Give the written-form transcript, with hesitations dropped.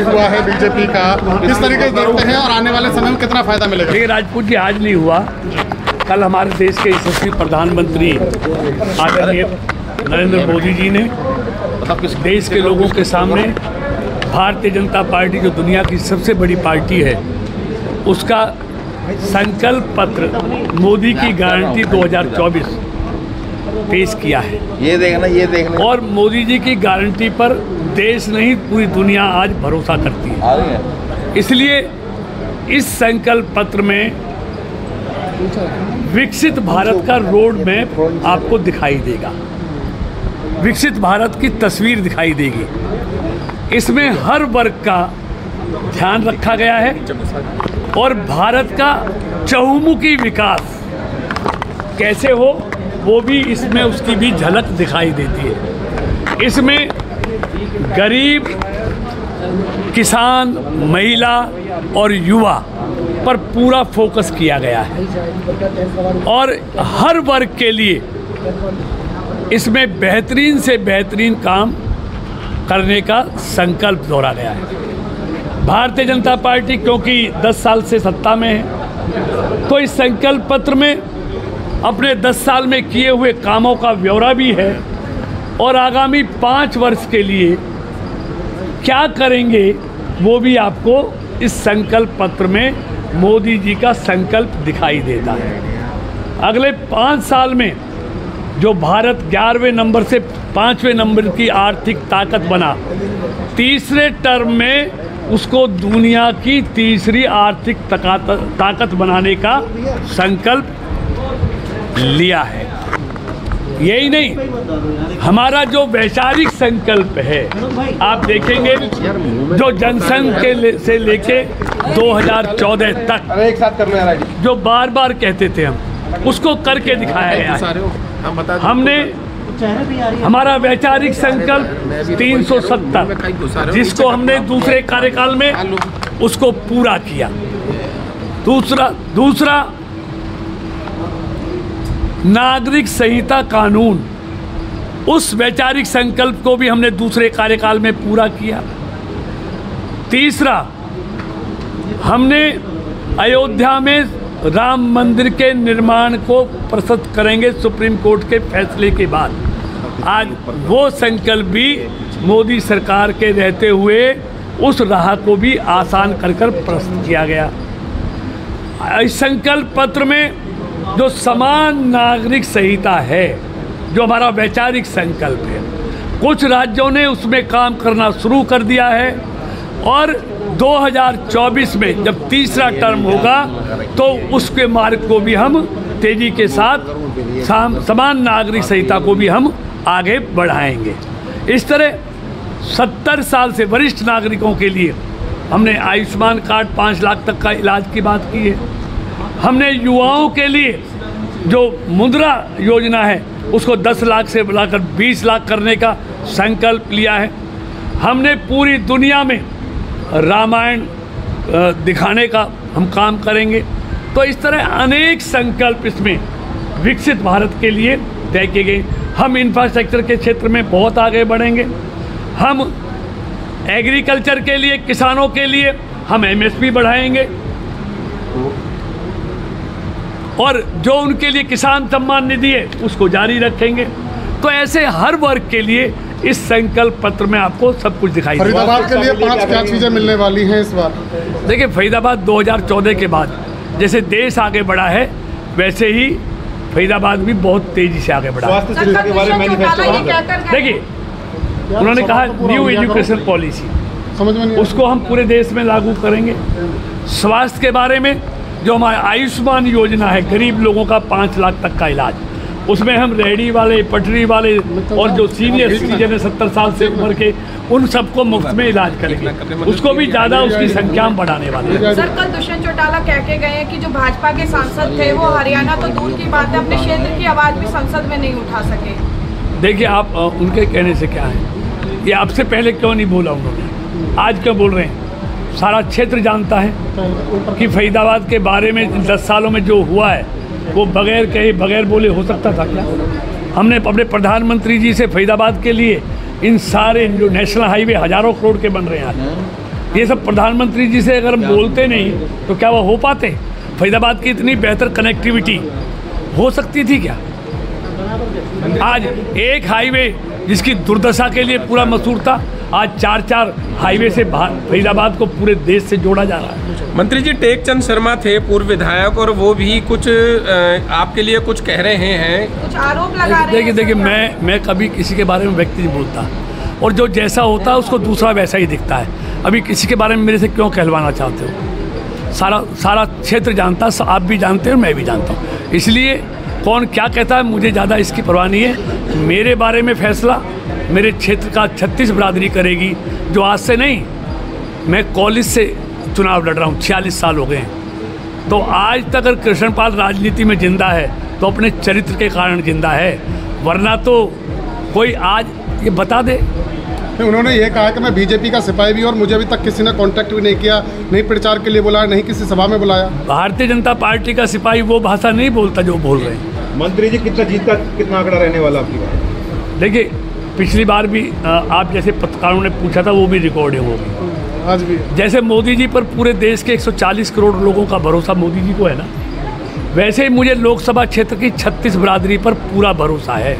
हुआ है बीजेपी का, किस तरीके से देखते हैं और आने वाले समय में कितना फायदा मिलेगा? देखिए राजपूत जी, आज नहीं हुआ, कल हमारे देश के यशस्वी प्रधानमंत्री आदरणीय नरेंद्र मोदी जी ने देश के लोगों के सामने भारतीय जनता पार्टी, जो दुनिया की सबसे बड़ी पार्टी है, उसका संकल्प पत्र मोदी की गारंटी 2024 पेश किया है। ये देखना और मोदी जी की गारंटी पर देश नहीं पूरी दुनिया आज भरोसा करती है। इसलिए इस संकल्प पत्र में विकसित भारत का रोड मैप आपको दिखाई देगा, विकसित भारत की तस्वीर दिखाई देगी। इसमें हर वर्ग का ध्यान रखा गया है और भारत का चहुमुखी विकास कैसे हो वो भी इसमें उसकी भी झलक दिखाई देती है। इसमें गरीब, किसान, महिला और युवा पर पूरा फोकस किया गया है और हर वर्ग के लिए इसमें बेहतरीन से बेहतरीन काम करने का संकल्प दोहरा गया है। भारतीय जनता पार्टी क्योंकि 10 साल से सत्ता में है, तो इस संकल्प पत्र में अपने 10 साल में किए हुए कामों का ब्यौरा भी है और आगामी 5 वर्ष के लिए क्या करेंगे वो भी आपको इस संकल्प पत्र में मोदी जी का संकल्प दिखाई देता है। अगले 5 साल में जो भारत 11वें नंबर से 5वें नंबर की आर्थिक ताकत बना, तीसरे टर्म में उसको दुनिया की तीसरी आर्थिक ताकत बनाने का संकल्प लिया है। यही नहीं, हमारा जो वैचारिक संकल्प है, आप देखेंगे जो जनसंघ के से लेके 2014 तक जो बार बार कहते थे हम, उसको करके दिखाया गया है। हमने हमारा वैचारिक संकल्प 370 जिसको हमने दूसरे कार्यकाल में उसको पूरा किया। दूसरा नागरिक संहिता कानून, उस वैचारिक संकल्प को भी हमने दूसरे कार्यकाल में पूरा किया। तीसरा, हमने अयोध्या में राम मंदिर के निर्माण को प्रस्तुत करेंगे सुप्रीम कोर्ट के फैसले के बाद। आज वो संकल्प भी मोदी सरकार के रहते हुए उस राह को भी आसान कर प्रस्तुत किया गया। इस संकल्प पत्र में जो समान नागरिक संहिता है, जो हमारा वैचारिक संकल्प है, कुछ राज्यों ने उसमें काम करना शुरू कर दिया है और 2024 में जब तीसरा टर्म होगा तो उसके मार्ग को भी हम तेजी के साथ समान नागरिक संहिता को भी हम आगे बढ़ाएंगे। इस तरह 70 साल से वरिष्ठ नागरिकों के लिए हमने आयुष्मान कार्ड 5 लाख तक का इलाज की बात की है। हमने युवाओं के लिए जो मुद्रा योजना है उसको 10 लाख से बढ़ाकर 20 लाख करने का संकल्प लिया है। हमने पूरी दुनिया में रामायण दिखाने का हम काम करेंगे। तो इस तरह अनेक संकल्प इसमें विकसित भारत के लिए तय किए गए। हम इंफ्रास्ट्रक्चर के क्षेत्र में बहुत आगे बढ़ेंगे। हम एग्रीकल्चर के लिए, किसानों के लिए हम एमएसपी बढ़ाएंगे और जो उनके लिए किसान सम्मान निधि है उसको जारी रखेंगे। तो ऐसे हर वर्ग के लिए इस संकल्प पत्र में आपको सब कुछ दिखाई देगा। फरीदाबाद के लिए 5 क्या चीज़ें मिलने वाली हैं इस बार? देखिए, फरीदाबाद 2014 के बाद जैसे देश आगे बढ़ा है वैसे ही फरीदाबाद भी बहुत तेजी से आगे बढ़ा है। देखिए, उन्होंने कहा न्यू एजुकेशन पॉलिसी, समझ में नहीं, उसको हम पूरे देश में लागू करेंगे। स्वास्थ्य के बारे में जो हमारा आयुष्मान योजना है, गरीब लोगों का 5 लाख तक का इलाज, उसमें हम रेहड़ी वाले, पटरी वाले और जो सीनियर सिटीजन है 70 साल से उम्र के, उन सबको मुफ्त में इलाज करेंगे। उसको भी ज़्यादा उसकी संख्या में बढ़ाने वाले हैं। सर, कल दुष्यंत चौटाला कह के गए कि जो भाजपा के सांसद थे वो हरियाणा तो दूर की बात है, अपने क्षेत्र की आवाज़ भी संसद में नहीं उठा सके। देखिए, आप उनके कहने से क्या है, ये आपसे पहले क्यों नहीं बोला उन्होंने, आज क्यों बोल रहे हैं? सारा क्षेत्र जानता है कि फरीदाबाद के बारे में 10 सालों में जो हुआ है वो बगैर कहे, बगैर बोले हो सकता था क्या? हमने अपने प्रधानमंत्री जी से फरीदाबाद के लिए इन सारे जो नेशनल हाईवे हज़ारों करोड़ के बन रहे हैं, ये सब प्रधानमंत्री जी से अगर बोलते नहीं तो क्या वो हो पाते? फरीदाबाद की इतनी बेहतर कनेक्टिविटी हो सकती थी क्या? आज एक हाईवे जिसकी दुर्दशा के लिए पूरा मशहूर था, आज 4 हाईवे से फरीदाबाद को पूरे देश से जोड़ा जा रहा है। मंत्री जी, टेकचंद शर्मा थे पूर्व विधायक, और वो भी कुछ आपके लिए कुछ कह रहे हैं, कुछ आरोप लगा रहे हैं। देखिए मैं कभी किसी के बारे में व्यक्ति नहीं बोलता, और जो जैसा होता है उसको दूसरा वैसा ही दिखता है। अभी किसी के बारे में मेरे से क्यों कहलवाना चाहते हो? सारा क्षेत्र जानता, आप भी जानते हो, मैं भी जानता हूँ। इसलिए कौन क्या कहता है मुझे ज़्यादा इसकी परवाह नहीं है। मेरे बारे में फैसला मेरे क्षेत्र का 36 बिरादरी करेगी, जो आज से नहीं, मैं कॉलेज से चुनाव लड़ रहा हूँ, 46 साल हो गए हैं। तो आज तक अगर कृष्णपाल राजनीति में जिंदा है तो अपने चरित्र के कारण जिंदा है, वरना तो कोई आज ये बता दे। उन्होंने ये कहा कि मैं बीजेपी का सिपाही भी, और मुझे अभी तक किसी ने कांटेक्ट भी नहीं किया, नहीं प्रचार के लिए बुलाया, नहीं किसी सभा में बुलाया। भारतीय जनता पार्टी का सिपाही वो भाषा नहीं बोलता जो बोल रहे हैं। मंत्री जी, कितना आंकड़ा रहने वाला आपकी बात? देखिए, पिछली बार भी आप जैसे पत्रकारों ने पूछा था, वो भी रिकॉर्डिंग होगी आज भी। जैसे मोदी जी पर पूरे देश के 140 करोड़ लोगों का भरोसा मोदी जी को है ना, वैसे ही मुझे लोकसभा क्षेत्र की 36 बिरादरी पर पूरा भरोसा है।